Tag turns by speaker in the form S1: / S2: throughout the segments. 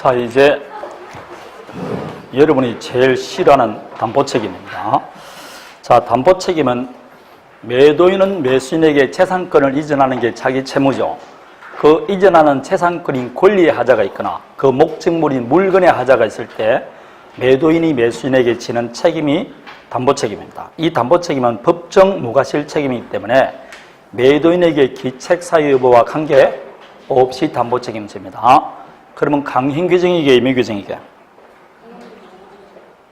S1: 자, 이제 여러분이 제일 싫어하는 담보책임입니다. 자, 담보책임은 매도인은 매수인에게 재산권을 이전하는 게 자기 채무죠. 그 이전하는 재산권인 권리의 하자가 있거나 그 목적물인 물건의 하자가 있을 때 매도인이 매수인에게 지는 책임이 담보책임입니다. 이 담보책임은 법정 무과실 책임이기 때문에 매도인에게 기책사유 여부와 관계없이 담보책임집니다. 그러면 강행규정이게 임의규정이게?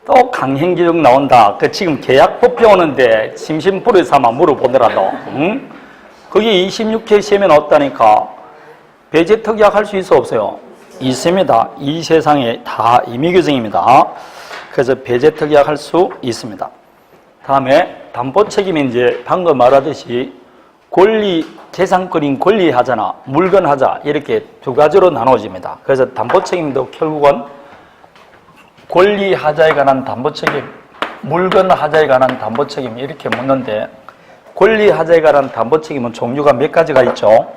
S1: 또 강행규정 나온다. 지금 계약법 배우는데 심심풀이 삼아 물어보더라도 그게 26회 시험에 나왔다니까. 배제특약 할 수 있어 없어요? 있습니다. 이 세상에 다 임의규정입니다. 그래서 배제특약 할 수 있습니다. 다음에 담보책임이 이제 방금 말하듯이 재산권인 권리하자나 물건하자 이렇게 두 가지로 나눠집니다. 그래서 담보책임도 결국은 권리하자에 관한 담보책임, 물건하자에 관한 담보책임 이렇게 묻는데 권리하자에 관한 담보책임은 종류가 몇 가지가 있죠?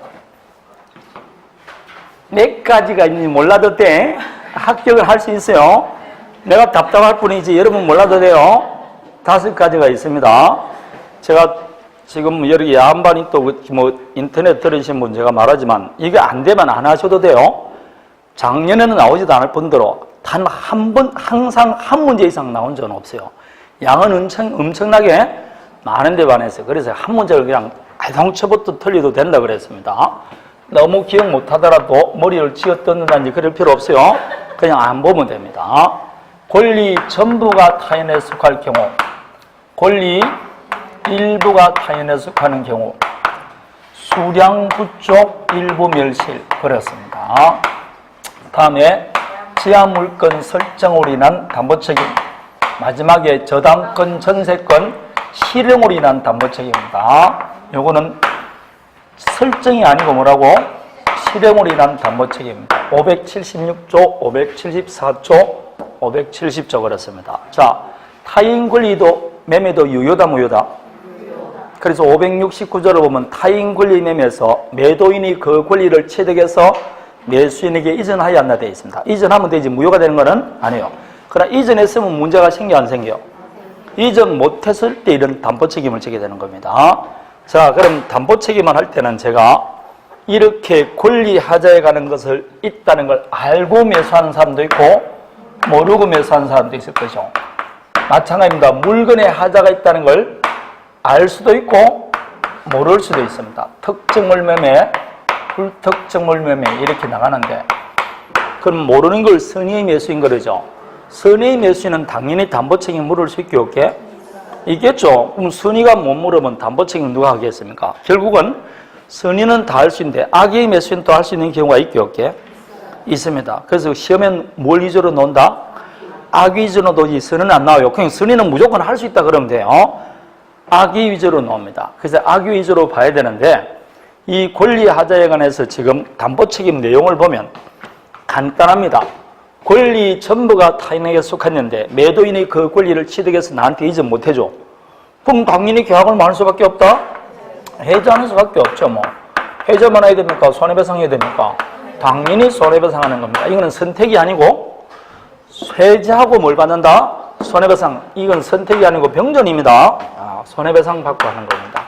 S1: 몇 가지가 있는지 몰라도 돼. 합격을 할 수 있어요. 내가 답답할 뿐이지 여러분 몰라도 돼요. 5가지가 있습니다. 제가 지금 여기 야한반이 또 인터넷 들으신 분 제가 말하지만 이게 안 되면 안 하셔도 돼요. 작년에는 나오지도 않을 뿐더러 단 한 번, 항상 한 문제 이상 나온 적은 없어요. 양은 엄청나게 많은데 반해서 그래서 한 문제를 그냥 알통쳐부터 틀려도 된다 그랬습니다. 너무 기억 못하더라도 머리를 쥐어뜯는다든지 그럴 필요 없어요. 그냥 안 보면 됩니다. 권리 전부가 타인에 속할 경우, 권리 일부가 타인에 속하는 경우, 수량부족 일부 멸실 그렇습니다. 다음에 지하물건 설정으로 인한 담보책임, 마지막에 저당권, 전세권, 실형으로 인한 담보책임입니다. 요거는 설정이 아니고 뭐라고? 실형으로 인한 담보책임입니다. 576조, 574조, 570조 그렇습니다. 자, 타인 권리도 매매도 유효다 무효다? 그래서 569조를 보면 타인 권리 매매에서 매도인이 그 권리를 취득해서 매수인에게 이전하여야 한다 되어 있습니다. 이전하면 되지 무효가 되는 것은 아니에요. 그러나 이전했으면 문제가 생겨 안 생겨? 이전 못했을 때 이런 담보책임을 지게 되는 겁니다. 자, 그럼 담보책임을 할 때는 제가 이렇게 권리하자에 관한 것을 있다는 걸 알고 매수하는 사람도 있고 모르고 매수하는 사람도 있을 것이죠. 마찬가지입니다. 물건에 하자가 있다는 걸 알 수도 있고 모를 수도 있습니다. 특정물 매매, 불특정물 매매 이렇게 나가는데 그럼 모르는 걸 선의의 매수인 거죠. 선의의 매수인은 당연히 담보책임 물을 수 있게 없게? 있겠죠. 그럼 선의가 못 물으면 담보책임 누가 하겠습니까? 결국은 선의는 다 할 수 있는데 악의 매수인도 할 수 있는 경우가 있게 없게? 있습니다. 그래서 시험엔 뭘 위주로 논다? 악 위주로 놓지 선의는 안 나와요. 그냥 선의는 무조건 할 수 있다 그러면 돼요. 악의 위주로 나옵니다. 그래서 악의 위주로 봐야 되는데 이 권리하자에 관해서 지금 담보책임 내용을 보면 간단합니다. 권리 전부가 타인에게 속했는데 매도인이 그 권리를 취득해서 나한테 이전 못해줘. 그럼 당연히 계약을 할 수밖에 없다? 해지하는 수밖에 없죠. 뭐 해지만 해야 됩니까? 손해배상 해야 됩니까? 당연히 손해배상하는 겁니다. 이거는 선택이 아니고 해지하고 뭘 받는다? 손해배상. 이건 선택이 아니고 병전입니다. 손해배상 받고 하는 겁니다.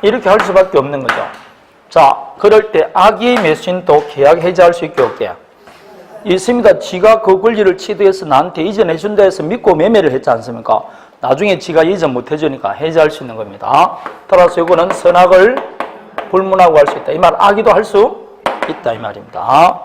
S1: 이렇게 할 수밖에 없는 거죠. 자, 그럴 때 악의 매수인도 계약 해지할 수 있게 없게? 있습니다. 지가 그 권리를 취득해서 나한테 이전해 준다 해서 믿고 매매를 했지 않습니까? 나중에 지가 이전 못 해주니까 해지할 수 있는 겁니다. 따라서 이거는 선악을 불문하고 할 수 있다. 이 말 악의도 할 수 있다 이 말입니다.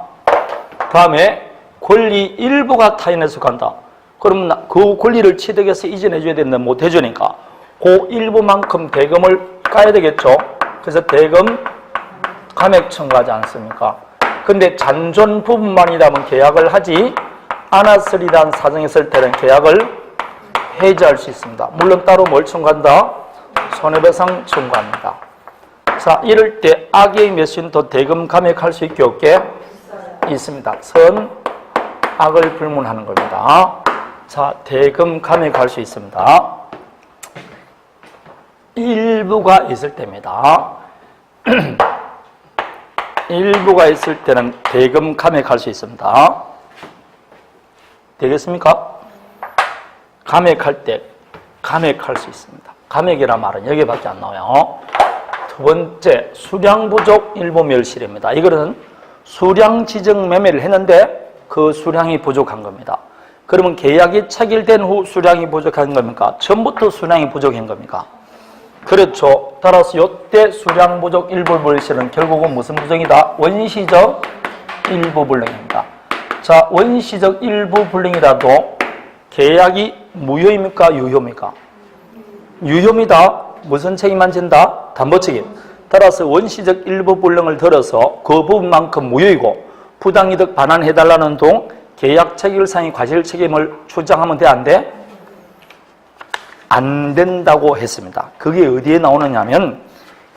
S1: 다음에 권리 일부가 타인에 속한다. 그러면 그 권리를 취득해서 이전해 줘야 되는데 못 해주니까 그 일부만큼 대금을 까야 되겠죠. 그래서 대금 감액 청구하지 않습니까? 근데 잔존 부분만이라면 계약을 하지 않았으리란 사정이 있을 때는 계약을 해지할 수 있습니다. 물론 따로 뭘 청구한다? 손해배상 청구합니다. 자, 이럴 때 악의 매수인도 대금 감액할 수 있게 없게? 있습니다. 선, 악을 불문하는 겁니다. 자, 대금 감액할 수 있습니다. 일부가 있을 때입니다. 일부가 있을 때는 대금 감액할 수 있습니다. 되겠습니까? 감액할 때 감액할 수 있습니다. 감액이란 말은 여기밖에 안 나와요. 두 번째, 수량 부족 일부 멸실입니다. 이거는 수량 지정 매매를 했는데 그 수량이 부족한 겁니다. 그러면 계약이 체결된 후 수량이 부족한 겁니까? 처음부터 수량이 부족한 겁니까? 그렇죠. 따라서 이때 수량 부족 일부 멸실은 결국은 무슨 부정이다? 원시적 일부 불능입니다. 자, 원시적 일부 불능이라도 계약이 무효입니까? 유효입니까? 유효입니다. 무슨 책임만 진다? 담보 책임. 따라서 원시적 일부 불능을 들어서 그 부분만큼 무효이고 부당이득 반환해달라는 동 계약 체결상의 과실 책임을 주장하면 돼? 안 돼? 안 된다고 했습니다. 그게 어디에 나오느냐 하면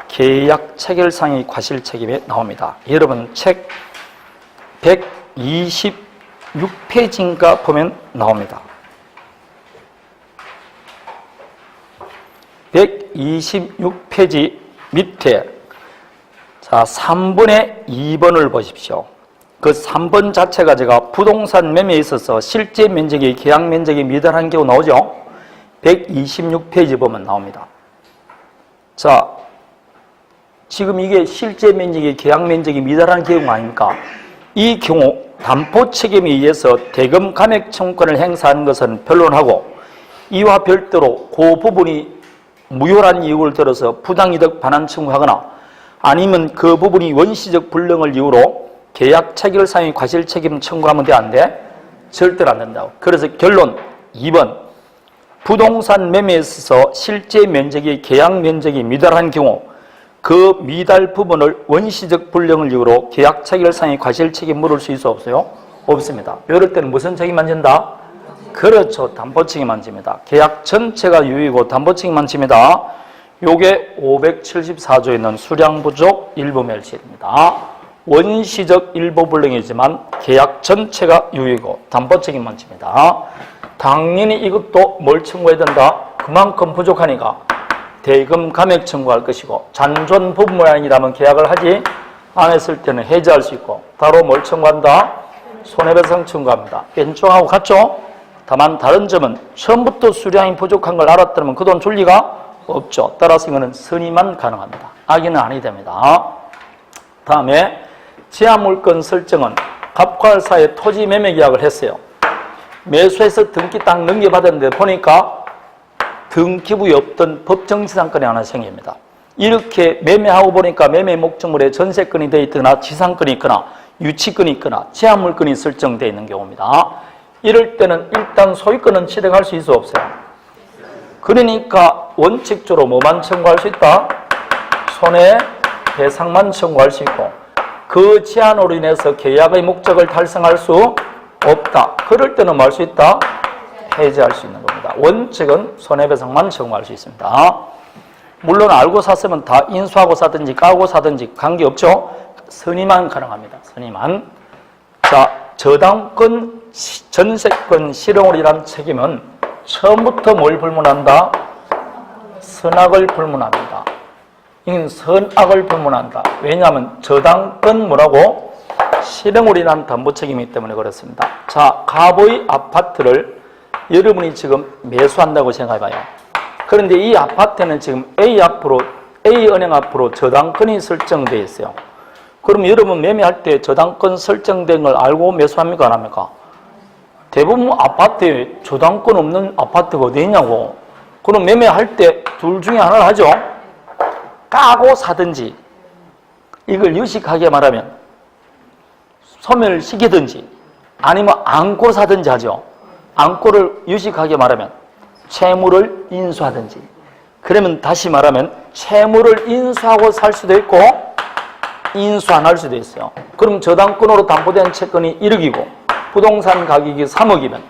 S1: 계약 체결상의 과실 책임에 나옵니다. 여러분 책 126페이지인가 보면 나옵니다. 126페이지 밑에 자 3번의 2번을 보십시오. 그 3번 자체가 제가 부동산 매매에 있어서 실제 면적이 계약 면적이 미달한 경우 나오죠. 126페이지 보면 나옵니다. 자, 지금 이게 실제 면적이 계약 면적이 미달한 경우 아닙니까? 이 경우 담보 책임에 의해서 대금 감액 청구권을 행사하는 것은 변론하고 이와 별도로 그 부분이 무효란 이유를 들어서 부당이득 반환 청구하거나 아니면 그 부분이 원시적 불능을 이유로 계약 체결상의 과실 책임 청구하면 돼? 안 돼? 절대로 안 된다고. 그래서 결론 2번 부동산 매매에 있어서 실제 면적이 계약 면적이 미달한 경우 그 미달 부분을 원시적 불능을 이유로 계약 체결상의 과실 책임 물을 수 있어 없어요? 없습니다. 이럴 때는 무슨 책임만 진다? 그렇죠. 담보 책임만 집니다. 계약 전체가 유효이고 담보 책임만 집니다. 요게 574조에 있는 수량 부족 일부 멸실입니다. 원시적 일부 불능이지만 계약 전체가 유효이고 담보 책임만 집니다. 당연히 이것도 뭘 청구해야 된다? 그만큼 부족하니까 대금 감액 청구할 것이고 잔존 부분만이라면 계약을 하지 않았을 때는 해지할 수 있고 따로 뭘 청구한다? 손해배상 청구합니다. 왼쪽하고 같죠? 다만 다른 점은 처음부터 수량이 부족한 걸 알았다면 그 돈 줄 리가 없죠. 따라서 이거는 선의만 가능합니다. 악의는 아니 됩니다. 다음에 제한물건 설정은 갑과사의 토지 매매 계약을 했어요. 매수해서 등기 딱 넘겨받았는데 보니까 등기부에 없던 법정지상권이 하나 생깁니다. 이렇게 매매하고 보니까 매매 목적물에 전세권이 되어 있거나 지상권이 있거나 유치권이 있거나 제한물건이 설정되어 있는 경우입니다. 이럴 때는 일단 소유권은 취득할 수 있어 없어요? 그러니까 원칙적으로 뭐만 청구할 수 있다? 손해배상만 청구할 수 있고 그 제한으로 인해서 계약의 목적을 달성할 수 없다. 그럴 때는 뭐 할 수 있다? 해지할 수 있는 겁니다. 원칙은 손해배상만 청구할 수 있습니다. 물론 알고 샀으면 다 인수하고 사든지 까고 사든지 관계없죠? 선의만 가능합니다. 선의만. 자, 저당권, 전세권 실형홀이란 책임은 처음부터 뭘 불문한다? 선악을 불문합니다. 이건 선악을 불문한다. 왜냐하면 저당권 뭐라고? 실형홀이라는 담보 책임이기 때문에 그렇습니다. 자, 갑의 아파트를 여러분이 지금 매수한다고 생각해봐요. 그런데 이 아파트는 지금 A은행 앞으로 저당권이 설정되어 있어요. 그럼 여러분 매매할 때 저당권 설정된 걸 알고 매수합니까? 안 합니까? 대부분 아파트에 저당권 없는 아파트가 어디 있냐고. 그럼 매매할 때 둘 중에 하나를 하죠. 까고 사든지 이걸 유식하게 말하면 소멸시키든지 아니면 안고 사든지 하죠. 안고를 유식하게 말하면 채무를 인수하든지. 그러면 다시 말하면 채무를 인수하고 살 수도 있고 인수 안 할 수도 있어요. 그럼 저당권으로 담보된 채권이 1억이고 부동산 가격이 3억이면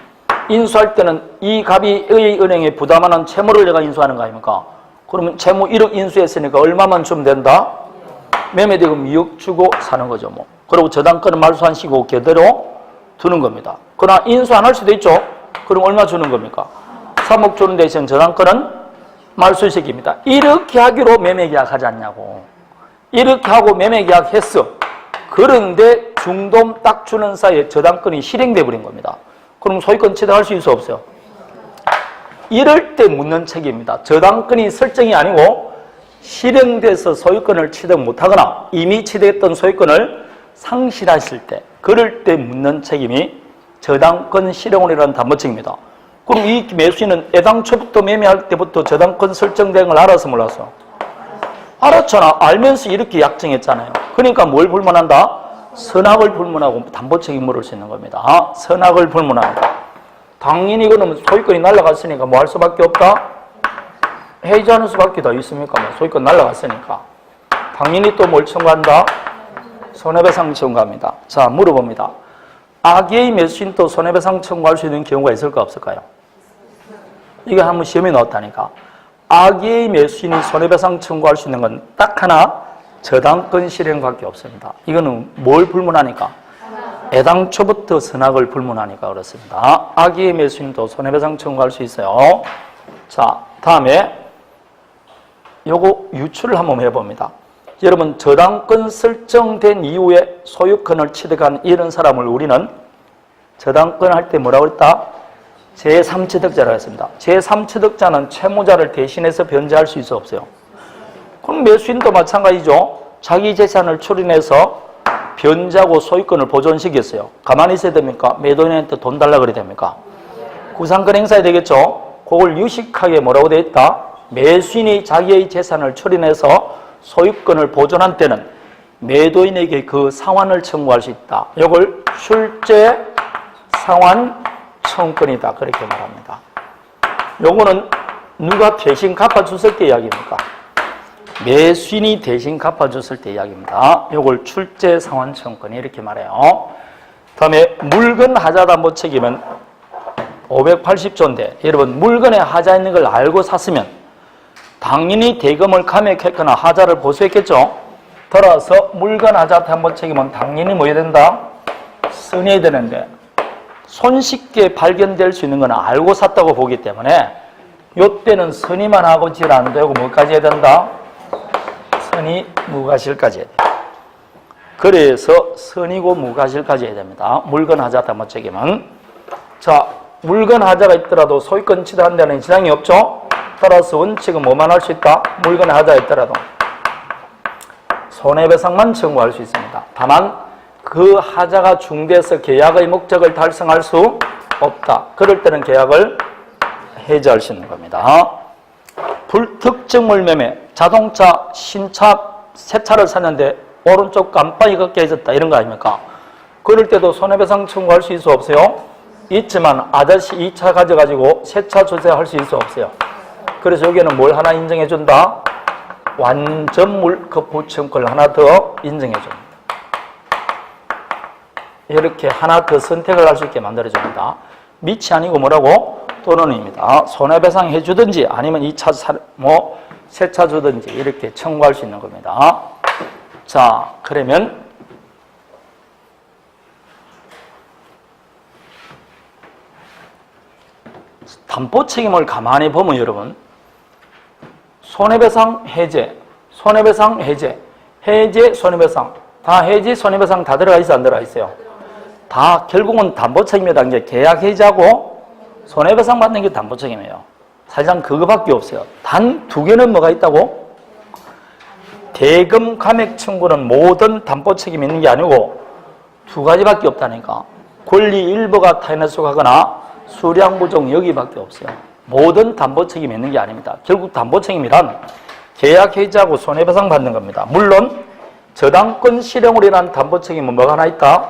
S1: 인수할 때는 이 갑이 A은행에 부담하는 채무를 내가 인수하는 거 아닙니까? 그러면 채무 1억 인수했으니까 얼마만 주면 된다? 매매대금 2억 주고 사는 거죠. 뭐. 그리고 저당권은 말소 안 시고 그대로 두는 겁니다. 그러나 인수 안 할 수도 있죠. 그럼 얼마 주는 겁니까? 3억 주는 대신 저당권은 말소시킵니다. 이렇게 하기로 매매계약 하지 않냐고. 이렇게 하고 매매계약 했어. 그런데 중도금 딱 주는 사이에 저당권이 실행돼 버린 겁니다. 그럼 소유권 취득할 수 있어 없어요? 이럴 때 묻는 책입니다. 저당권이 설정이 아니고 실행돼서 소유권을 취득 못하거나 이미 취득했던 소유권을 상실하실 때, 그럴 때 묻는 책임이 저당권 실행원이라는 담보책입니다. 그럼 이 매수인은 애당초부터 매매할 때부터 저당권 설정된 걸 알아서 몰랐어? 알았잖아. 알면서 이렇게 약정했잖아요. 그러니까 뭘 불문한다? 선악을 불문하고 담보책임 물을 수 있는 겁니다. 선악을 불문한다. 당연히 이거는 소유권이 날아갔으니까 뭐 할 수밖에 없다? 해지하는 수밖에 더 있습니까? 뭐 소유권 날아갔으니까. 당연히 또 뭘 청구한다? 손해배상 청구합니다. 자, 물어봅니다. 악의의 매수인도 손해배상 청구할 수 있는 경우가 있을까 없을까요? 이게 한번 시험에 나왔다니까. 악의의 매수인이 손해배상 청구할 수 있는 건 딱 하나, 저당권 실행밖에 없습니다. 이거는 뭘 불문하니까? 애당초부터 선악을 불문하니까 그렇습니다. 악의의 매수인도 손해배상 청구할 수 있어요. 자, 다음에 요거 유추를 한번 해봅니다. 여러분, 저당권 설정된 이후에 소유권을 취득한 이런 사람을 우리는 저당권 할 때 뭐라고 했다? 제3취득자라고 했습니다. 제3취득자는 채무자를 대신해서 변제할 수 있어 없어요? 그럼 매수인도 마찬가지죠. 자기 재산을 추린해서 변제하고 소유권을 보존시켰어요. 가만히 있어야 됩니까? 매도인한테 돈 달라 그래야 됩니까? 구상권 행사해야 되겠죠. 그걸 유식하게 뭐라고 되어 있다? 매수인이 자기의 재산을 추린해서 소유권을 보존한 때는 매도인에게 그 상환을 청구할 수 있다. 이걸 출제 상환 청구권이다. 그렇게 말합니다. 요거는 누가 대신 갚아줬을 때 이야기입니까? 매수인이 대신 갚아줬을 때 이야기입니다. 요걸 출제 상환 청구권 이렇게 말해요. 다음에 물건 하자 담보 책임은 580조인데 여러분 물건에 하자 있는 걸 알고 샀으면 당연히 대금을 감액했거나 하자를 보수했겠죠. 따라서 물건 하자 담보 책임은 당연히 뭐 해야 된다? 선의해야 되는데 손쉽게 발견될 수 있는 건 알고 샀다고 보기 때문에 이때는 선의만 하고 질 안 되고 뭐까지 해야 된다? 선의 무과실까지 해야 돼요. 그래서 선의고 무과실까지 해야 됩니다. 물건 하자 담보 책임은. 자, 물건 하자가 있더라도 소유권 취득한 데는 지장이 없죠. 따라서 원칙은 뭐만 할 수 있다? 물건 하자가 있더라도 손해배상만 청구할 수 있습니다. 다만 그 하자가 중대해서 계약의 목적을 달성할 수 없다. 그럴 때는 계약을 해지할 수 있는 겁니다. 불특정물 매매, 자동차, 신차, 새 차를 샀는데 오른쪽 깜빡이가 깨졌다 이런 거 아닙니까? 그럴 때도 손해배상 청구할 수 있어 없어요? 있지만 아저씨 이 차 가져가지고 새 차 주세요 할 수 있어 없어요? 그래서 여기는 뭘 하나 인정해 준다? 완전 물거부 청구를 하나 더 인정해 줍니다. 이렇게 하나 더 선택을 할 수 있게 만들어 줍니다. 밑이 아니고 뭐라고? 또는입니다. 손해배상 해주든지 아니면 이 차 새 차 주든지 이렇게 청구할 수 있는 겁니다. 자, 그러면 담보 책임을 가만히 보면 여러분 손해배상 해제, 손해배상 해제, 해제 손해배상 다 해지 손해배상 다 들어가 있어 안 들어가 있어요? 다 결국은 담보 책임이라는 게 계약 해지하고 손해배상 받는 게 담보 책임이에요. 사실상 그거밖에 없어요. 단 두 개는 뭐가 있다고? 대금 감액 청구는 모든 담보 책임이 있는 게 아니고 두 가지밖에 없다니까. 권리 일부가 타인에 속하거나 수량 부족 여기밖에 없어요. 모든 담보 책임이 있는 게 아닙니다. 결국 담보 책임이란 계약 해지하고 손해배상 받는 겁니다. 물론 저당권 실행으로인한 담보 책임은 뭐가 하나 있다?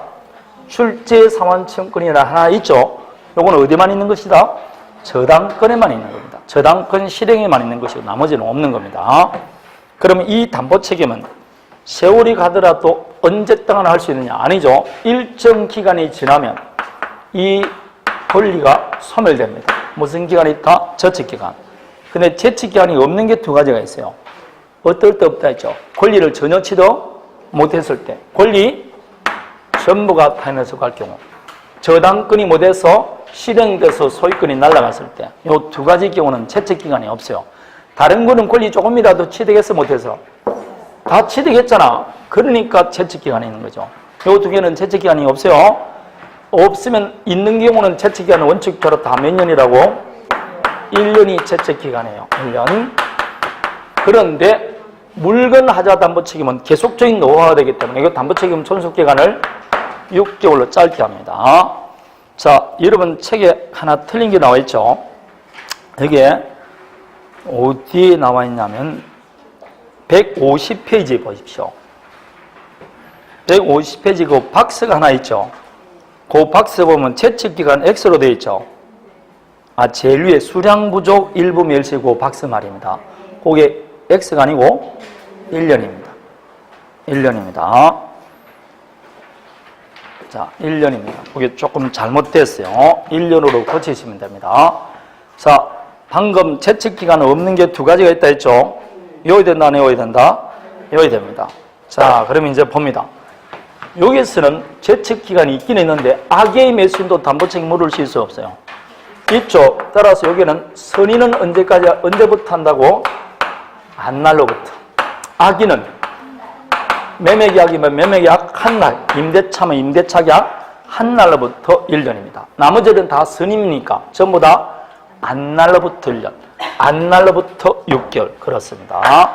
S1: 출제 상환 청구권이라 하나 있죠. 요건 어디만 있는 것이다? 저당권에만 있는 겁니다. 저당권 실행에만 있는 것이고 나머지는 없는 겁니다. 그러면 이 담보 책임은 세월이 가더라도 언제 동안 할 수 있느냐? 아니죠. 일정 기간이 지나면 이 권리가 소멸됩니다. 무슨 기간이 있다? 저축기간. 근데 제축기간이 없는 게 두 가지가 있어요. 어떨 때 없다 했죠. 권리를 전혀 취득 못했을 때. 권리 전부가 타인에 속할 경우. 저당권이 못해서 실행돼서 소유권이 날아갔을 때. 이 두 가지 경우는 채택기간이 없어요. 다른 거는 권리 조금이라도 취득해서 못해서. 다 취득했잖아. 그러니까 채택기간이 있는 거죠. 이 두 개는 채택기간이 없어요. 없으면 있는 경우는 채측기간은 원칙대로 다 몇 년이라고? 1년이 채측기간이에요. 1년. 그런데 물건 하자 담보 책임은 계속적인 노후화가 되기 때문에 이거 담보 책임 존속기간을 6개월로 짧게 합니다. 자, 여러분 책에 하나 틀린 게 나와 있죠? 여기에 어디에 나와 있냐면 150페이지에 보십시오. 150페이지 그 박스가 하나 있죠? 그 박스 보면 채측기간 X로 되어 있죠? 제일 위에 수량 부족 일부 멸실 그 박스 말입니다. 그게 X가 아니고 1년입니다. 1년입니다. 자, 1년입니다. 그게 조금 잘못됐어요. 1년으로 고치시면 됩니다. 자, 방금 채측기간은 없는 게 두 가지가 있다 했죠? 여기 된다, 안 외워야 된다? 여기 됩니다. 자, 그러면 이제 봅니다. 여기서는 채측기간이 있긴 있는데 악의 매수인도 담보책임 물을 실 수 없어요. 있죠? 따라서 여기는 선의는 언제부터 한다고? 안날로부터. 악의는 매매계약이면 매매계약 한 날, 임대차면 임대차계약 한 날로부터 1년입니다. 나머지는 다 선임이니까 전부 다 안날로부터 1년, 안날로부터 6개월 그렇습니다.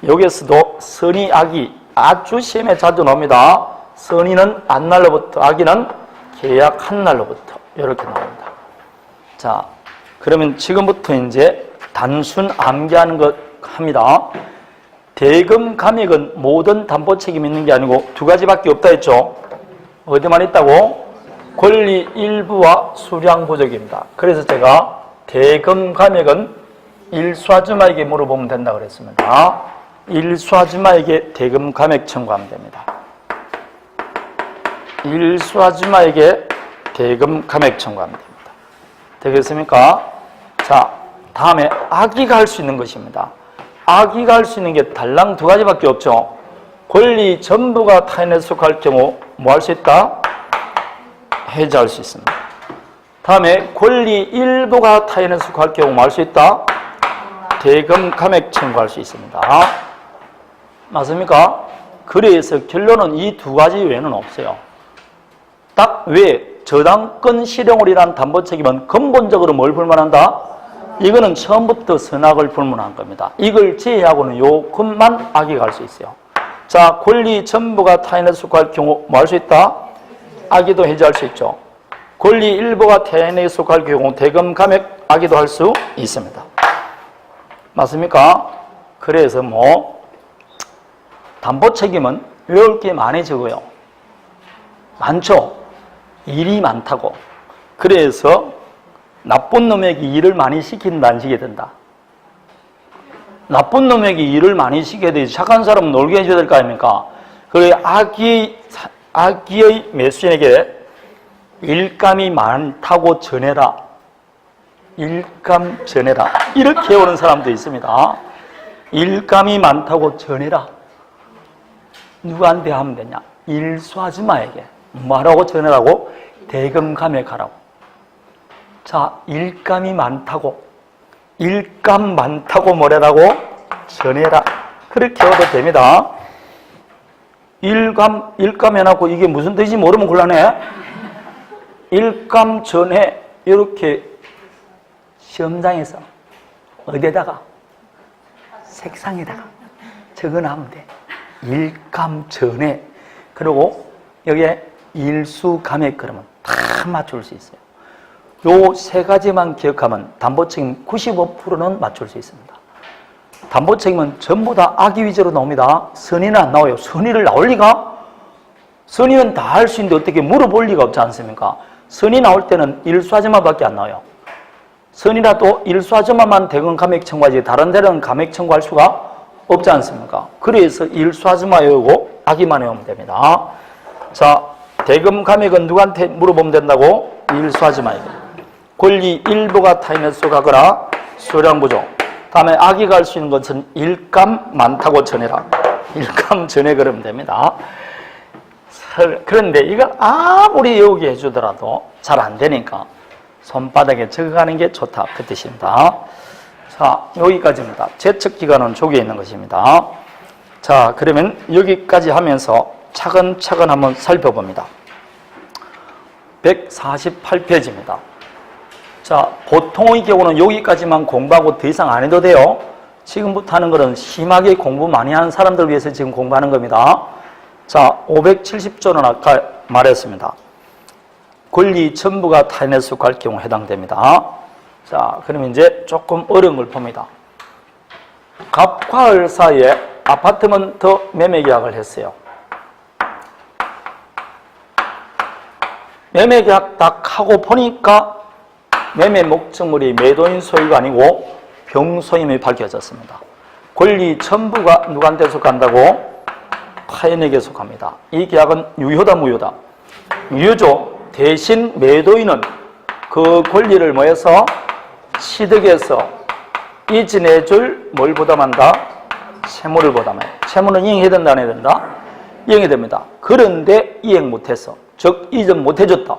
S1: 여기에서도 선의, 악의 아주 시험에 자주 나옵니다. 선의는 안날로부터, 악의는 계약 한 날로부터 이렇게 나옵니다. 자, 그러면 지금부터 이제 단순 암기하는 것 합니다. 대금 감액은 모든 담보 책임이 있는 게 아니고 두 가지밖에 없다 했죠? 어디만 있다고? 권리 일부와 수량 부족입니다. 그래서 제가 대금 감액은 일수아줌마에게 물어보면 된다 그랬습니다. 일수아줌마에게 대금 감액 청구하면 됩니다. 일수아줌마에게 대금 감액 청구하면 됩니다. 되겠습니까? 자, 다음에 악의가 할 수 있는 것입니다. 악의가 할 수 있는 게 달랑 두 가지밖에 없죠. 권리 전부가 타인에 속할 경우 뭐 할 수 있다? 해지할 수 있습니다. 다음에 권리 일부가 타인에 속할 경우 뭐 할 수 있다? 대금 감액 청구할 수 있습니다. 맞습니까? 그래서 결론은 이 두 가지 외에는 없어요. 딱 왜? 저당권 실형홀이라는 담보 책임은 근본적으로 뭘 불문한다? 이거는 처음부터 선악을 불문한 겁니다. 이걸 제외하고는 요것만 악의가 할 수 있어요. 자, 권리 전부가 타인에 속할 경우 뭐 할 수 있다? 악의도 해지할 수 있죠. 권리 일부가 타인에 속할 경우 대금 감액 악의도 할 수 있습니다. 맞습니까? 그래서 뭐 담보 책임은 외울 게 많이 적어요. 많죠? 일이 많다고. 그래서 나쁜 놈에게 일을 많이 시킨다, 안 시켜야 된다? 나쁜 놈에게 일을 많이 시켜야 되지. 착한 사람은 놀게 해줘야 될 거 아닙니까? 그래, 악의의 매수인에게 일감이 많다고 전해라. 일감 전해라. 이렇게 오는 사람도 있습니다. 일감이 많다고 전해라. 누구한테 하면 되냐? 일수아줌마에게. 뭐라고 전해라고? 대금 감액하라고. 자, 일감이 많다고. 일감 많다고 뭐래라고? 전해라. 그렇게 해도 됩니다. 일감 해놓고 이게 무슨 뜻인지 모르면 곤란해. 일감 전해. 이렇게 시험장에서 어디에다가? 색상에다가 적어놓으면 돼. 일감 전해. 그리고 여기에 일수감액 그러면 다 맞출 수 있어요. 요 세 가지만 기억하면 담보책임 95%는 맞출 수 있습니다. 담보책임은 전부 다 악의 위주로 나옵니다. 선의는 안 나와요. 선의를 나올 리가? 선의는 다 할 수 있는데 어떻게 물어볼 리가 없지 않습니까? 선의 나올 때는 일수아줌마밖에 안 나와요. 선의라도 일수아줌마만 대금 감액 청구하지 다른 데는 감액 청구할 수가 없지 않습니까? 그래서 일수아줌마 외우고 악의만 외우면 됩니다. 자, 대금 감액은 누구한테 물어보면 된다고? 일수아줌마에게. 권리 일부가 타인에 속하거나 수량 부족. 다음에 악의가 할 수 있는 것은 일감 많다고 전해라. 일감 전해 그러면 됩니다. 그런데 이걸 아무리 외우게 해주더라도 잘 안 되니까 손바닥에 적어가는 게 좋다. 그 뜻입니다. 자, 여기까지입니다. 제척기간은 조기에 있는 것입니다. 자, 그러면 여기까지 하면서 차근차근 한번 살펴봅니다. 148페이지입니다. 자, 보통의 경우는 여기까지만 공부하고 더 이상 안 해도 돼요. 지금부터 하는 것은 심하게 공부 많이 하는 사람들 위해서 지금 공부하는 겁니다. 자, 570조는 아까 말했습니다. 권리 전부가 타인에 속할 경우 해당됩니다. 자, 그럼 이제 조금 어려운 걸 봅니다. 갑과 을 사이에 아파트먼트 매매 계약을 했어요. 매매 계약 딱 하고 보니까 매매 목적물이 매도인 소유가 아니고 병소임이 밝혀졌습니다. 권리 전부가 누구한테 속한다고? 타인에게 속합니다. 이 계약은 유효다 무효다? 유효죠. 대신 매도인은 그 권리를 뭐해서 취득해서 이전해줄 뭘 부담한다? 채무를 부담해. 채무는 이행해야 된다 안 해야 된다? 이행해야 됩니다. 그런데 이행 못했어. 즉 이전 못해줬다.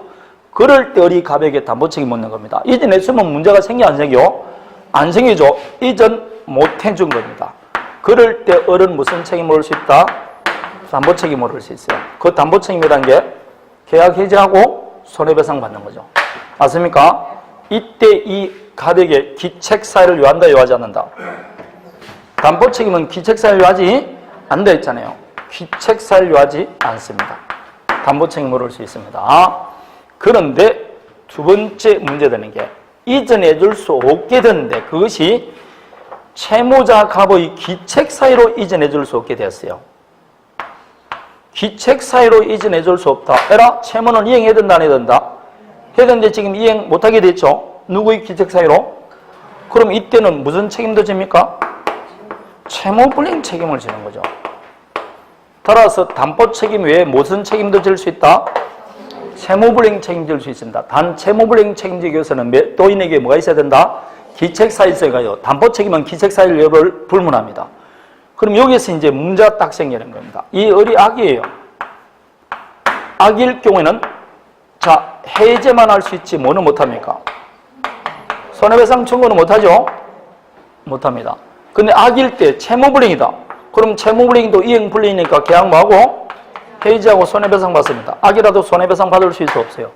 S1: 그럴 때 어리 가백에 담보책임 묻는 겁니다. 이전했으면 문제가 생겨 안 생겨? 안 생기죠. 이전 못해준 겁니다. 그럴 때 어른 무슨 책임 물을 수 있다? 담보책임 물을 수 있어요. 그 담보책임이라는 게 계약 해지하고 손해배상 받는 거죠. 맞습니까? 이때 이 가백에 기책사유를 요한다 요하지 않는다? 담보책임은 기책사유를 요하지 안 돼 있잖아요. 기책사유를 요하지 않습니다. 담보책임 물을 수 있습니다. 그런데 두 번째 문제되는 게 이전해 줄 수 없게 되는데 그것이 채무자 갑의 기책사유로 이전해 줄 수 없게 되었어요. 기책사유로 이전해 줄 수 없다. 에라 채무는 이행해야 된다 안 해야 된다? 해야 되는데 지금 이행 못하게 됐죠. 누구의 기책사유로? 그럼 이때는 무슨 책임도 집니까? 채무불이행 책임을 지는 거죠. 따라서 담보책임 외에 무슨 책임도 질 수 있다? 채무불이행 책임질 수 있습니다. 단 채무불이행 책임지기 위해서는 매도인에게 뭐가 있어야 된다? 기책사유 있어요. 담보책임은 기책사유를 여부를 불문합니다. 그럼 여기서 이제 문제가 딱 생기는 겁니다. 이 을이 악이에요. 악일 경우에는 자 해제만 할 수 있지 뭐는 못합니까? 손해배상 청구는 못하죠? 못합니다. 근데 악일 때 채무불이행이다. 그럼 채무불이행도 이행불이행이니까 계약 뭐하고? 해지하고 손해배상 받습니다. 악이라도 손해배상 받을 수 있어 없어요?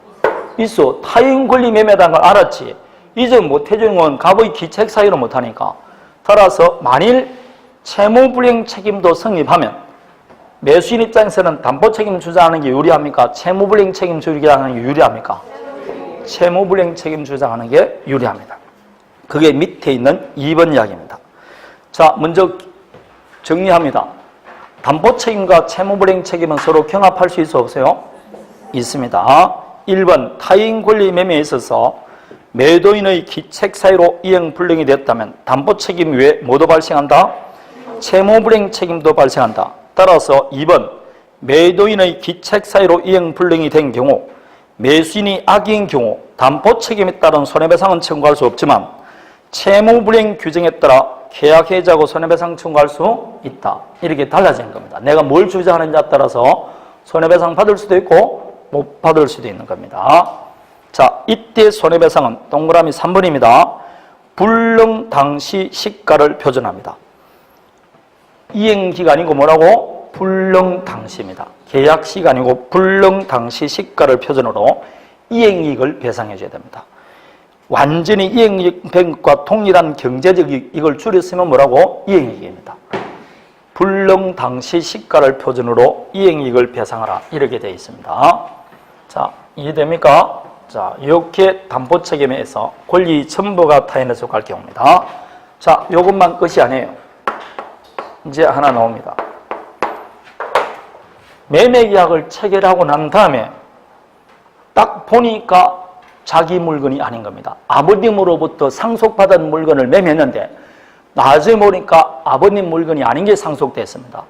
S1: 있어. 타인 권리 매매라는 걸 알았지. 이전 못해주는 건 갑의 기책 사유로 못하니까. 따라서 만일 채무불이행 책임도 성립하면 매수인 입장에서는 담보책임 주장하는 게 유리합니까? 채무불이행 책임 주장하는 게 유리합니까? 채무불이행 책임 주장하는 게 유리합니다. 그게 밑에 있는 2번 이야기입니다. 자, 먼저 정리합니다. 담보책임과 채무불이행 책임은 서로 경합할 수 있어 없어요? 있습니다. 1번 타인 권리 매매에 있어서 매도인의 기책사유로 이행불능이 됐다면 담보책임 외에 뭐도 발생한다? 채무불이행 책임도 발생한다. 따라서 2번 매도인의 기책사유로 이행불능이 된 경우 매수인이 악인 경우 담보책임에 따른 손해배상은 청구할 수 없지만 채무불이행 규정에 따라 계약해지하고 손해배상 청구할 수 있다. 이렇게 달라진 겁니다. 내가 뭘 주장하느냐에 따라서 손해배상 받을 수도 있고 못 받을 수도 있는 겁니다. 자, 이때 손해배상은 동그라미 3번입니다. 불능 당시 시가를 표준합니다. 이행기간이고 뭐라고? 불능 당시입니다. 계약시간이고 불능 당시 시가를 표준으로 이행이익을 배상해 줘야 됩니다. 완전히 이행이익과 동일한 경제적 이익을 줄였으면 뭐라고? 이행이익입니다. 불능 당시 시가를 표준으로 이행이익을 배상하라. 이렇게 되어 있습니다. 자, 이해됩니까? 자, 이렇게 담보책임에서 권리 전부가 타인에 속할 경우입니다. 자, 이것만 끝이 아니에요. 이제 하나 나옵니다. 매매계약을 체결하고 난 다음에 딱 보니까 자기 물건이 아닌 겁니다. 아버님으로부터 상속받은 물건을 매매했는데 나중에 보니까 아버님 물건이 아닌 게 상속됐습니다.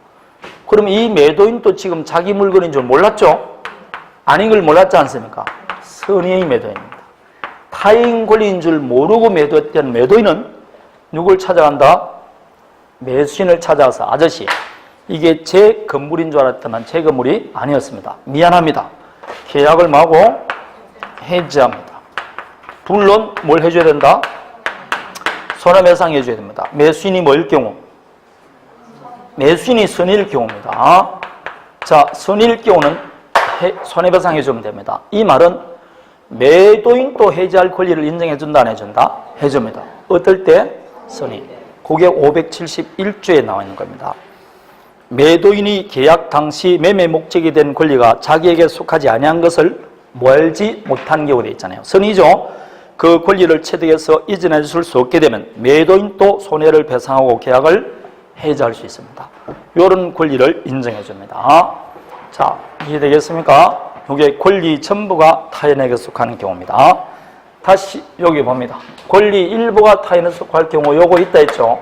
S1: 그럼 이 매도인도 지금 자기 물건인 줄 몰랐죠? 아닌 걸 몰랐지 않습니까? 선의의 매도인입니다. 타인 권리인 줄 모르고 매도했던 매도인은 누굴 찾아간다? 매수인을 찾아와서 아저씨 이게 제 건물인 줄 알았더만 제 건물이 아니었습니다. 미안합니다. 계약을 마고 해지합니다. 물론 뭘 해줘야 된다? 손해배상 해줘야 됩니다. 매수인이 뭐일 경우? 매수인이 선의일 경우입니다. 자, 선의일 경우는 손해배상 해주면 됩니다. 이 말은 매도인도 해지할 권리를 인정해준다, 안 해준다? 해줍니다. 어떨 때? 선의. 그게 571조에 나와 있는 겁니다. 매도인이 계약 당시 매매 목적이 된 권리가 자기에게 속하지 아니한 것을 몰지 못한 경우에 있잖아요. 선의죠. 그 권리를 취득해서 이전해 줄 수 없게 되면 매도인도 손해를 배상하고 계약을 해지할 수 있습니다. 이런 권리를 인정해 줍니다. 자, 이해되겠습니까? 이게 권리 전부가 타인에게 속하는 경우입니다. 다시 여기 봅니다. 권리 일부가 타인에 속할 경우 요거 있다 했죠.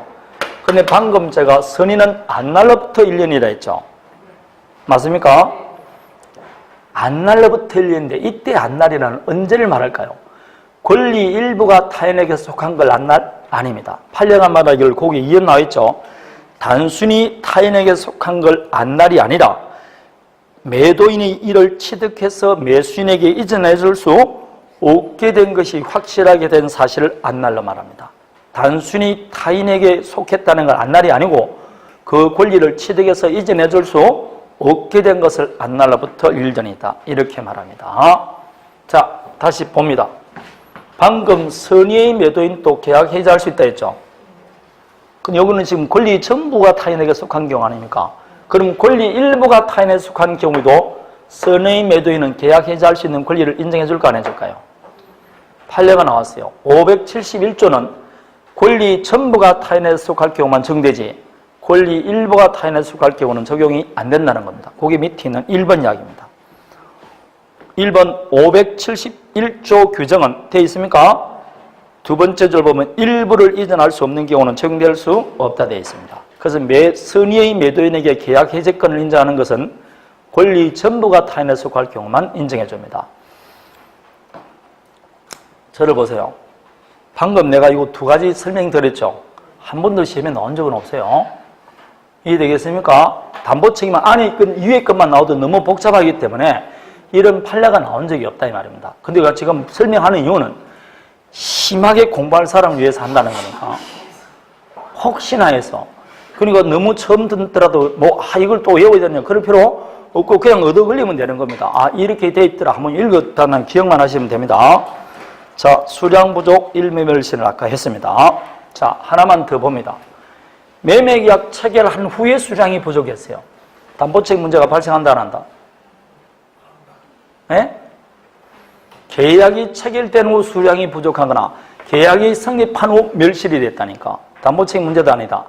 S1: 근데 방금 제가 선의는 안날로부터 1년이라 했죠. 맞습니까? 안날로부터 1년인데 이때 안날이라는 언제를 말할까요? 권리 일부가 타인에게 속한 걸 안날? 아닙니다. 판례가 말하기를 거기 이연 나와 있죠. 단순히 타인에게 속한 걸 안날이 아니라 매도인이 이를 취득해서 매수인에게 이전해 줄 수 없게 된 것이 확실하게 된 사실을 안날로 말합니다. 단순히 타인에게 속했다는 건 안날이 아니고 그 권리를 취득해서 이전해 줄 수 없게 된 것을 안날로부터 1년이다. 이렇게 말합니다. 자, 다시 봅니다. 방금 선의의 매도인도 계약 해지할 수 있다 했죠. 그럼 여기는 지금 권리 전부가 타인에게 속한 경우 아닙니까? 그럼 권리 일부가 타인에게 속한 경우도 선의 매도인은 계약 해지할 수 있는 권리를 인정해 줄까 안 해줄까요? 판례가 나왔어요. 571조는 권리 전부가 타인에게 속할 경우만 적용되지 권리 일부가 타인에게 속할 경우는 적용이 안 된다는 겁니다. 거기 밑에 있는 1번 이야기입니다. 1번 571조 규정은 되어 있습니까? 두 번째 줄 보면 일부를 이전할 수 없는 경우는 적용될 수 없다 되어 있습니다. 그래서 선의의 매도인에게 계약 해제권을 인정하는 것은 권리 전부가 타인에 속할 경우만 인정해 줍니다. 저를 보세요. 방금 내가 이거 두 가지 설명드렸죠. 한 번도 시험에 나온 적은 없어요. 이해되겠습니까? 담보 책임은 안에 건 위에 것만 나와도 너무 복잡하기 때문에 이런 판례가 나온 적이 없다 이 말입니다. 근데 제가 지금 설명하는 이유는 심하게 공부할 사람을 위해서 한다는 거니까. 혹시나 해서. 그러니까 너무 처음 듣더라도 이걸 또 외워야 되냐 그럴 필요 없고 그냥 얻어 걸리면 되는 겁니다. 이렇게 돼 있더라. 한번 읽었다는 기억만 하시면 됩니다. 자, 수량 부족 일매멸신을 아까 했습니다. 자, 하나만 더 봅니다. 매매계약 체결한 후에 수량이 부족했어요. 담보책 문제가 발생한다 안 한다? 예? 계약이 체결된 후 수량이 부족하거나 계약이 성립한 후 멸실이 됐다니까. 담보책 문제도 아니다.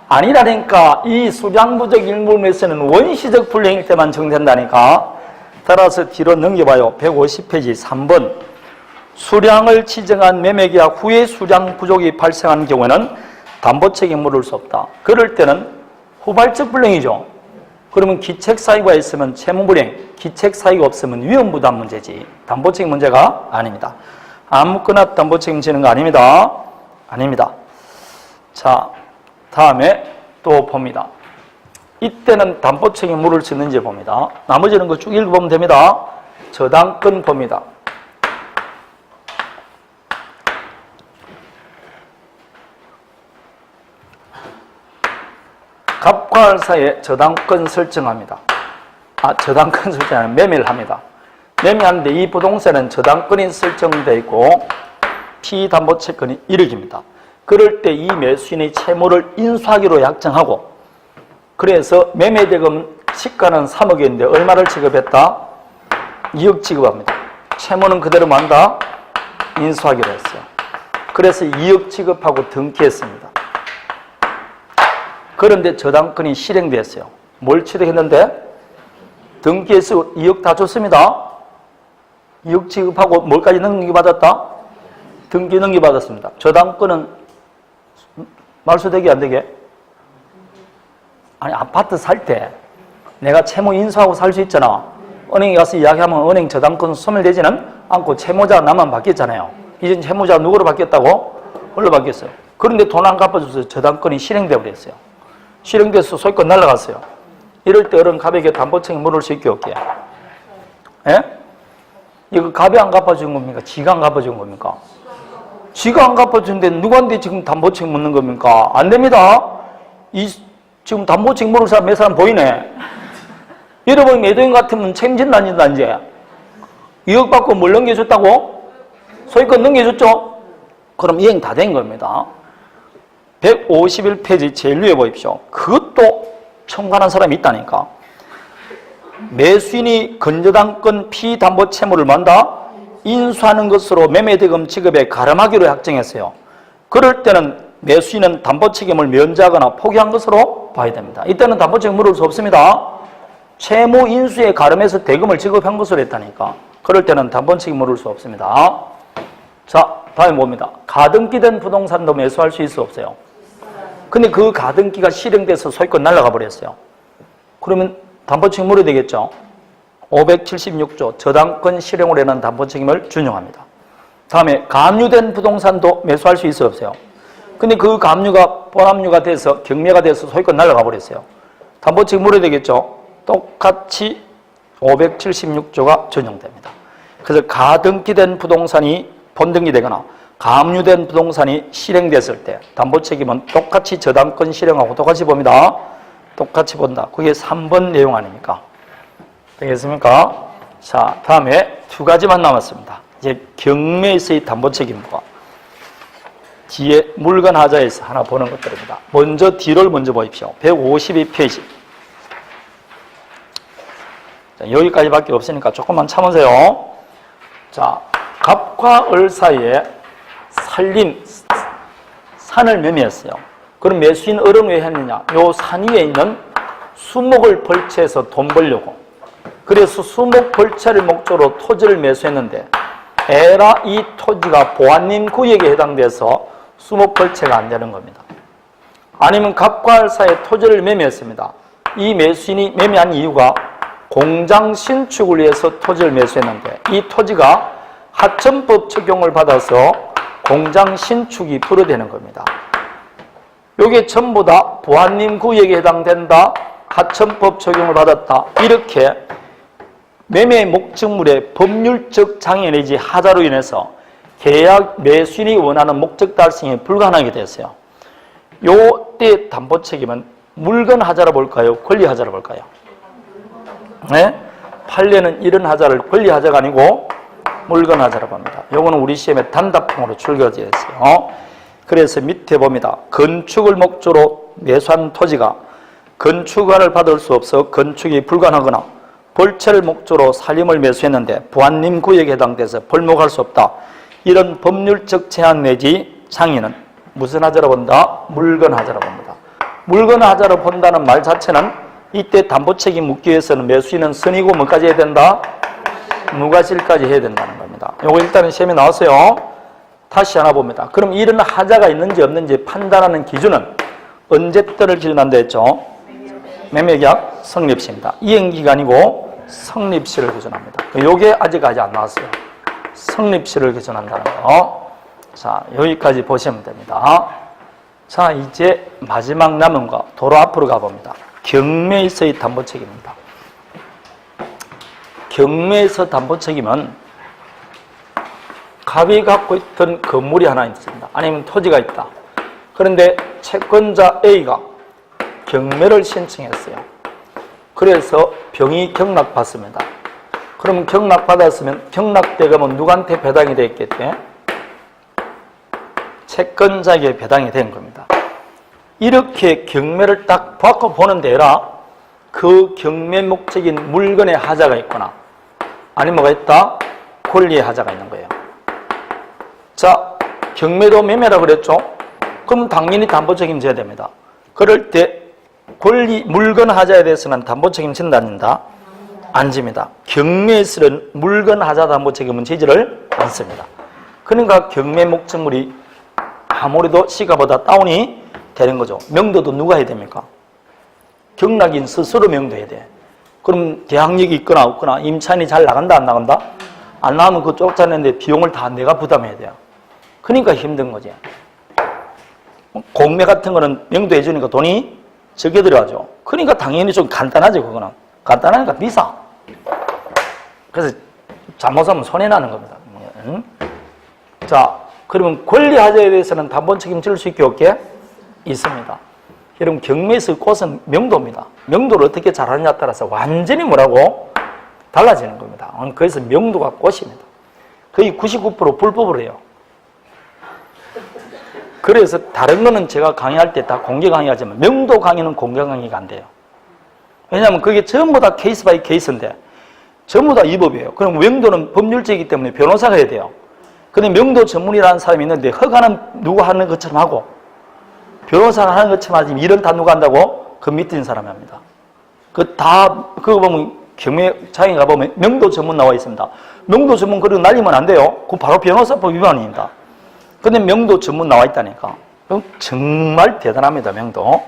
S1: 아니라니까. 이 수량 부족 일부에서는 원시적 불량일 때만 적용된다니까. 따라서 뒤로 넘겨봐요. 150페이지 3번. 수량을 지정한 매매계약 후에 수량 부족이 발생한 경우에는 담보책임 물을 수 없다. 그럴 때는 후발적 불량이죠. 그러면 기책사유가 있으면 채무불이행, 기책사유가 없으면 위험부담 문제지 담보책임 문제가 아닙니다. 아무거나 담보책임 지는 거 아닙니다. 아닙니다. 자, 다음에 또 봅니다. 이때는 담보책임 물을 수 있는지 봅니다. 나머지는 거 쭉 읽어보면 됩니다. 저당권 봅니다. 갑과 알 사이에 저당권 설정합니다. 저당권 설정하는 매매를 합니다. 매매하는데 이 부동산은 저당권이 설정되어 있고 피담보채권이 1억입니다. 그럴 때 이 매수인의 채무를 인수하기로 약정하고 그래서 매매대금 시가는 3억인데 얼마를 지급했다? 2억 지급합니다. 채무는 그대로 만다? 인수하기로 했어요. 그래서 2억 지급하고 등기했습니다. 그런데 저당권이 실행됐어요. 뭘 취득했는데? 등기해서 2억 다 줬습니다. 2억 지급하고 뭘까지 넘기받았다? 등기 넘기받았습니다. 저당권은 말소되게 안 되게? 아니, 아파트 살 때 내가 채무 인수하고 살 수 있잖아. 은행에 가서 이야기하면 은행 저당권 소멸되지는 않고 채무자 나만 바뀌었잖아요. 이제 채무자 누구로 바뀌었다고? 뭘로 바뀌었어요? 그런데 돈 안 갚아줘서 저당권이 실행되어 버렸어요. 실행돼서 소유권 날라갔어요. 이럴 때 어른 갑에게 담보책임 물을 수 있게 없게. 예? 이거 갑이 안 갚아준 겁니까? 지가 안 갚아준 겁니까? 지가 안 갚아주는데 누구한테 지금 담보책임 묻는 겁니까? 안 됩니다. 지금 담보책임 물을 사람 몇 사람 보이네. 여러분 매도인 같으면 책임진다 안 진다 이제? 2억 받고 뭘 넘겨줬다고? 소유권 넘겨줬죠? 그럼 이행 다 된 겁니다. 151페이지 제일 위에 보십시오. 그것도 청구하는 사람이 있다니까. 매수인이 근저당권 피담보 채무를 만다 인수하는 것으로 매매대금 지급에 가름하기로 약정했어요. 그럴 때는 매수인은 담보 책임을 면제하거나 포기한 것으로 봐야 됩니다. 이때는 담보 책임 물을 수 없습니다. 채무 인수에 가름해서 대금을 지급한 것으로 했다니까. 그럴 때는 담보 책임 물을 수 없습니다. 자, 다음에 뭡니다. 가등기된 부동산도 매수할 수 있어 없어요? 근데 그 가등기가 실행돼서 소유권 날아가 버렸어요. 그러면 담보 책임 물어야 되겠죠? 576조 저당권 실행으로 인한 담보 책임을 준용합니다. 다음에 가압류된 부동산도 매수할 수 있어 없어요? 근데 그 가압류가 본압류가 돼서 경매가 돼서 소유권 날아가 버렸어요. 담보 책임 물어야 되겠죠? 똑같이 576조가 준용됩니다. 그래서 가등기된 부동산이 본등기되거나 가압류된 부동산이 실행됐을 때 담보 책임은 똑같이 저당권 실행하고 똑같이 봅니다. 똑같이 본다. 그게 3번 내용 아닙니까? 되겠습니까? 자, 다음에 두 가지만 남았습니다. 이제 경매에서의 담보 책임과 뒤에 물건 하자에서 하나 보는 것들입니다. 먼저 뒤를 먼저 보십시오. 152페이지. 자, 여기까지밖에 없으니까 조금만 참으세요. 자, 갑과 을 사이에 산을 매매했어요. 그럼 매수인 을은 왜 했느냐? 요 산 위에 있는 수목을 벌채해서 돈 벌려고. 그래서 수목 벌채를 목적으로 토지를 매수했는데 에라 이 토지가 보안님 구역에 해당돼서 수목 벌채가 안 되는 겁니다. 아니면 갑과 을 사이에 토지를 매매했습니다. 이 매수인이 매매한 이유가 공장 신축을 위해서 토지를 매수했는데 이 토지가 하천법 적용을 받아서 공장 신축이 불허되는 겁니다. 이게 전부 다 보안님 구역에 해당된다. 하천법 적용을 받았다. 이렇게 매매 목적물의 법률적 장애 내지 하자로 인해서 계약 매수인이 원하는 목적 달성이 불가능하게 됐어요. 요때 담보 책임은 물건 하자로 볼까요? 권리 하자로 볼까요? 네? 판례는 이런 하자를 권리 하자가 아니고 물건 하자로 봅니다. 요거는 우리 시험에 단답형으로 출제되어 있어요. 그래서 밑에 봅니다. 건축을 목적으로 매수한 토지가 건축허가를 받을 수 없어 건축이 불가능하거나 벌채를 목적으로 살림을 매수했는데 보안님 구역에 해당돼서 벌목할 수 없다. 이런 법률적 제한 내지 장애는 무슨 하자로 본다? 물건 하자로 봅니다. 물건 하자로 본다는 말 자체는 이때 담보 책임 묻기 위해서는 매수인은 선이고 뭐까지 해야 된다? 무과실까지 해야 된다는 겁니다. 요거 일단은 시험에 나왔어요. 다시 하나 봅니다. 그럼 이런 하자가 있는지 없는지 판단하는 기준은 언제때를 기준한다 했죠? 매매계약 성립시입니다. 이행기간이고 성립시를 기준합니다. 요게 아직까지 안 나왔어요. 성립시를 기준한다는 거. 자, 여기까지 보시면 됩니다. 자, 이제 마지막 남은 거 도로 앞으로 가봅니다. 경매에서의 담보 책임입니다. 경매에서 담보 책임은 갑이 갖고 있던 건물이 하나 있습니다. 아니면 토지가 있다. 그런데 채권자 A가 경매를 신청했어요. 그래서 병이 경락받습니다. 그럼 경락받았으면 경락대금은 누구한테 배당이 됐겠대? 채권자에게 배당이 된 겁니다. 이렇게 경매를 딱 받고 보는 데라 그 경매 목적인 물건의 하자가 있거나 아니면 뭐가 있다? 권리의 하자가 있는 거예요. 자, 경매도 매매라 그랬죠? 그럼 당연히 담보 책임져야 됩니다. 그럴 때 권리, 물건 하자에 대해서는 담보 책임 진다 안 진다? 안 집니다. 경매에서는 물건 하자 담보 책임은 지지를 않습니다. 그러니까 경매 목적물이 아무래도 시가보다 다운이 되는 거죠. 명도도 누가 해야 됩니까? 경락인 스스로 명도해야 돼. 그럼 계약력이 있거나 없거나 임차인이 잘 나간다 안 나간다? 안 나가면 그거 쫓아내는데 비용을 다 내가 부담해야 돼요. 그러니까 힘든 거지. 공매 같은 거는 명도해 주니까 돈이 적게 들어가죠. 그러니까 당연히 좀 간단하죠. 그거는 간단하니까 비싸. 그래서 잘못하면 손해나는 겁니다. 자, 그러면 권리하자에 대해서는 담보 책임질 수 있게 없게 있습니다. 여러분 경매에서 꽃은 명도입니다. 명도를 어떻게 잘하느냐에 따라서 완전히 뭐라고? 달라지는 겁니다. 그래서 명도가 꽃입니다. 거의 99% 불법으로 해요. 그래서 다른 거는 제가 강의할 때 다 공개 강의하지만 명도 강의는 공개 강의가 안 돼요. 왜냐하면 그게 전부 다 케이스 바이 케이스인데 전부 다 위법이에요. 그럼 명도는 법률제이기 때문에 변호사가 해야 돼요. 근데 명도 전문이라는 사람이 있는데 허가는 누가 하는 것처럼 하고 변호사가 하는 것처럼 하지 일은 다 누가 한다고? 그 밑에 있는 사람이 합니다. 그거 보면 경매장에 가보면 명도 전문 나와 있습니다. 명도 전문 그리고 날리면 안 돼요. 그거 바로 변호사법 위반입니다. 근데 명도 전문 나와 있다니까. 그럼 정말 대단합니다, 명도.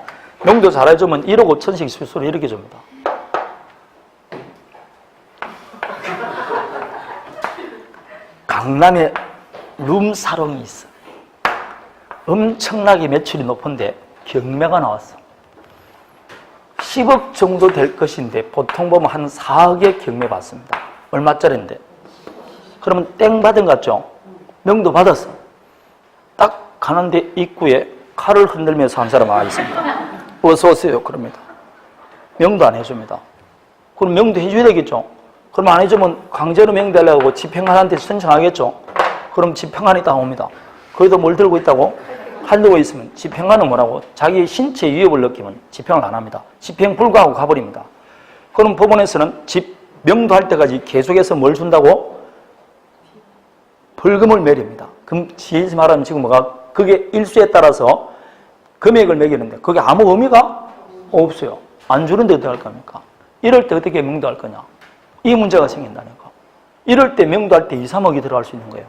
S1: 명도 잘해주면 1억 5천씩 수수료 이렇게 줍니다. 강남에 룸사롱이 있어. 엄청나게 매출이 높은데 경매가 나왔어. 10억 정도 될 것인데 보통 보면 한 4억에 경매 받습니다. 얼마짜리인데. 그러면 땡 받은 것 같죠? 명도 받았어. 딱 가는데 입구에 칼을 흔들면서 한 사람 와 있습니다. 어서 오세요. 그럽니다. 명도 안 해줍니다. 그럼 명도 해줘야 되겠죠? 그럼 안 해주면 강제로 명도하려고 집행관한테 신청하겠죠? 그럼 집행관이 딱 옵니다. 거기다 뭘 들고 있다고? 칼 들고 있으면 집행관은 뭐라고? 자기 신체 위협을 느끼면 집행을 안 합니다. 집행 불가하고 가버립니다. 그럼 법원에서는 명도할 때까지 계속해서 뭘 준다고? 벌금을 매립니다. 그럼 지혜지 말하면 지금 뭐가? 그게 일수에 따라서 금액을 매기는데 그게 아무 의미가 없어요. 안 주는데 어떻게 할 겁니까? 이럴 때 어떻게 명도할 거냐? 이 문제가 생긴다니까. 이럴 때 명도할 때 2, 3억이 들어갈 수 있는 거예요.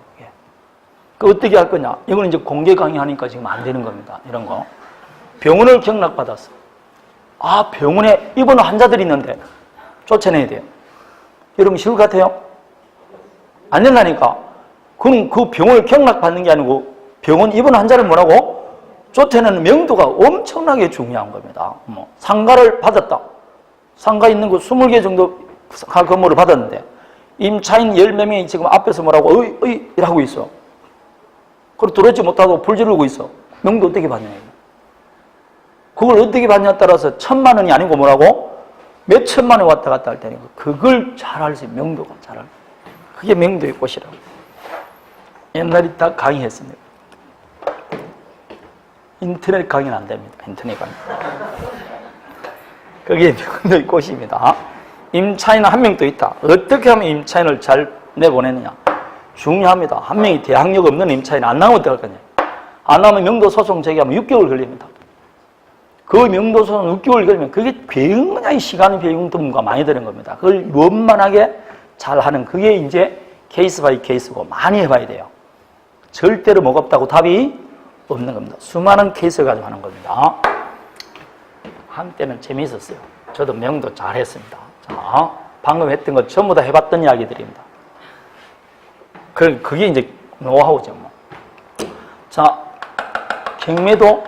S1: 그 어떻게 할 거냐? 이거는 이제 공개 강의하니까 지금 안 되는 겁니다. 이런 거. 병원을 경락받았어. 아, 병원에 입원한 환자들이 있는데 쫓아내야 돼요. 여러분 쉬울 것 같아요? 안 된다니까. 그럼 그 병원을 경락받는 게 아니고 병원 입원 환자를 뭐라고? 쫓아내는 명도가 엄청나게 중요한 겁니다. 상가를 받았다. 상가 있는 거 20개 정도 건물을 받았는데 임차인 10몇 명이 지금 앞에서 뭐라고 어이 이라고 있어. 그리고 들어오지 못하고 불 지르고 있어. 명도 어떻게 받냐. 그걸 어떻게 받냐에 따라서 1,000만 원이 아니고 뭐라고? 몇 천만 원 왔다 갔다 할 테니까 그걸 잘 할 수 있어요. 명도가 잘 할. 그게 명도의 꽃이라고. 옛날에 다 강의했습니다. 인터넷 강의는 안 됩니다. 인터넷 강의. 그게 명도의 꽃입니다. 임차인 한 명 또 있다. 어떻게 하면 임차인을 잘 내보내느냐. 중요합니다. 한 명이 대항력 없는 임차인 안 나오면 어떡할 거냐. 안 나오면 명도 소송 제기하면 6개월 걸립니다. 그 명도 소송 6개월 걸리면 그게 굉장히 시간 비용도 많이 드는 겁니다. 그걸 원만하게 잘 하는 그게 이제 케이스 바이 케이스고 많이 해봐야 돼요. 절대로 뭐가 없다고 답이 없는 겁니다. 수많은 케이스를 가지고 하는 겁니다. 한때는 재미있었어요. 저도 명도 잘 했습니다. 자, 방금 했던 거 전부 다 해봤던 이야기들입니다. 그게 이제 노하우죠. 뭐. 자, 경매도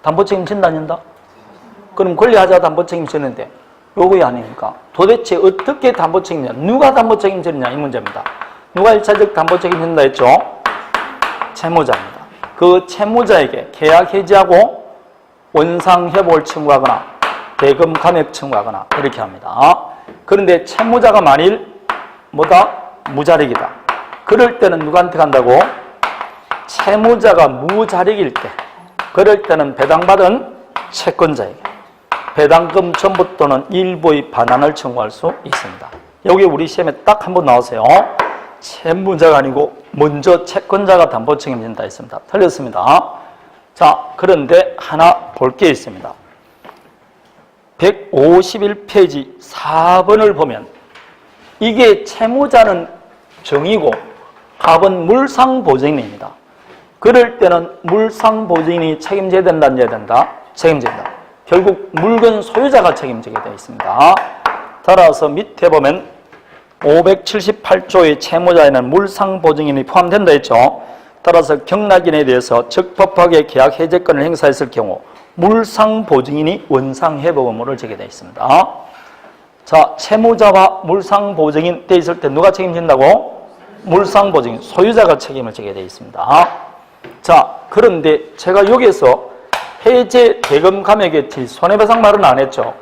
S1: 담보 책임진다, 안 진다? 그럼 권리하자 담보 책임지는데 요거이 아니니까 도대체 어떻게 담보 책임지냐? 누가 담보 책임지느냐? 이 문제입니다. 누가 1차적 담보 책임진다 했죠? 채무자입니다. 그 채무자에게 계약 해지하고 원상 회복을 청구하거나 대금 감액 청구하거나 이렇게 합니다. 그런데 채무자가 만일 뭐다? 무자력이다. 그럴 때는 누구한테 간다고? 채무자가 무자력일 때. 그럴 때는 배당받은 채권자에게 배당금 전부 또는 일부의 반환을 청구할 수 있습니다. 여기 우리 시험에 딱 한 번 나오세요. 채무자가 아니고 먼저 채권자가 담보 책임진다 했습니다. 틀렸습니다. 자, 그런데 하나 볼 게 있습니다. 151페이지 4번을 보면 이게 채무자는 정이고 갑은 물상보증인입니다. 그럴 때는 물상보증인이 책임져야 된다, 안 져야 된다? 책임진다. 결국 물건 소유자가 책임지게 되어 있습니다. 따라서 밑에 보면 578조의 채무자에는 물상보증인이 포함된다 했죠. 따라서 경락인에 대해서 적법하게 계약 해제권을 행사했을 경우 물상보증인이 원상회복 의무를 지게 되어 있습니다. 자, 채무자와 물상보증인 돼 있을 때 누가 책임진다고? 물상보증인, 소유자가 책임을 지게 되어 있습니다. 자, 그런데 제가 여기에서 해제 대금 감액의 손해배상 말은 안 했죠.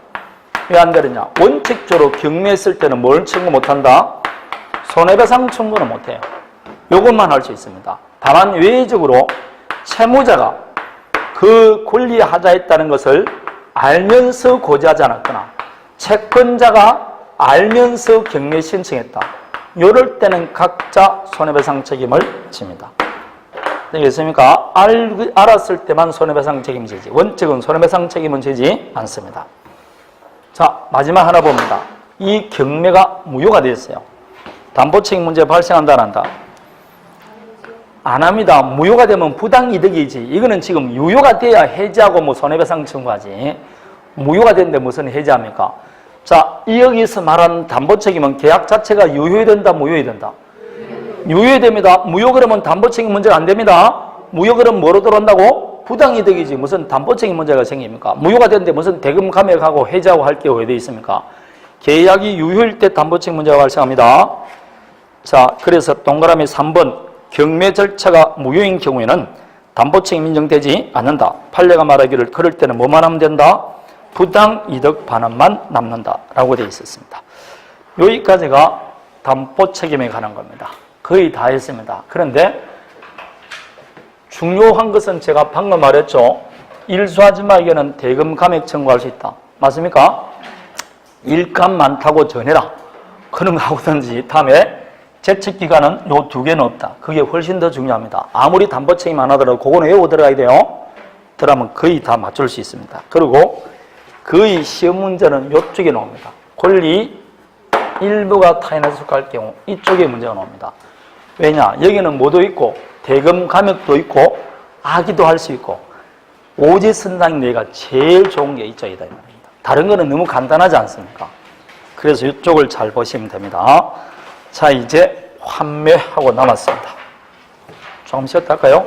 S1: 왜 안 되느냐? 원칙적으로 경매했을 때는 뭘 청구 못한다? 손해배상 청구는 못해요. 이것만 할 수 있습니다. 다만 외적으로 채무자가 그 권리에 하자했다는 것을 알면서 고지하지 않았거나 채권자가 알면서 경매 신청했다. 이럴 때는 각자 손해배상 책임을 집니다. 되겠습니까? 알았을 때만 손해배상 책임을 지지. 원칙은 손해배상 책임은 지지 않습니다. 자, 마지막 하나 봅니다. 이 경매가 무효가 됐어요. 담보책임 문제 발생한다, 안 한다? 안 합니다. 무효가 되면 부당이득이지. 이거는 지금 유효가 돼야 해지하고 뭐 손해배상 청구하지. 무효가 됐는데 무슨 해지합니까? 자, 여기서 말하는 담보책임은 계약 자체가 유효된다, 무효된다? 유효됩니다. 무효 그러면 담보책임 문제가 안 됩니다. 무효 그러면 뭐로 들어온다고? 부당이득이지. 무슨 담보책임 문제가 생깁니까? 무효가 됐는데 무슨 대금 감액하고 해지하고 할 게 왜 돼 있습니까? 계약이 유효일 때 담보책임 문제가 발생합니다. 자, 그래서 동그라미 3번 경매 절차가 무효인 경우에는 담보책임 인정되지 않는다. 판례가 말하기를 그럴 때는 뭐만 하면 된다? 부당이득 반환만 남는다 라고 되어 있었습니다. 여기까지가 담보책임에 관한 겁니다. 거의 다 했습니다. 그런데 중요한 것은 제가 방금 말했죠. 일수아줌마에게는 대금 감액 청구할 수 있다. 맞습니까? 일감 많다고 전해라. 그런 거 하고든지 다음에 제측기간은 요 두 개는 없다. 그게 훨씬 더 중요합니다. 아무리 담보책임 안 하더라도 그거는 외우고 들어가야 돼요. 들어가면 거의 다 맞출 수 있습니다. 그리고 거의 시험 문제는 이쪽에 나옵니다. 권리 일부가 타인에 속할 경우 이쪽에 문제가 나옵니다. 왜냐? 여기는 뭐도 있고 대금 감액도 있고 악의도 할 수 있고 오지선상 내가 제일 좋은 게 이쪽이다 이 말입니다. 다른 거는 너무 간단하지 않습니까? 그래서 이쪽을 잘 보시면 됩니다. 자, 이제 환매하고 남았습니다. 조금 쉬었다 할까요?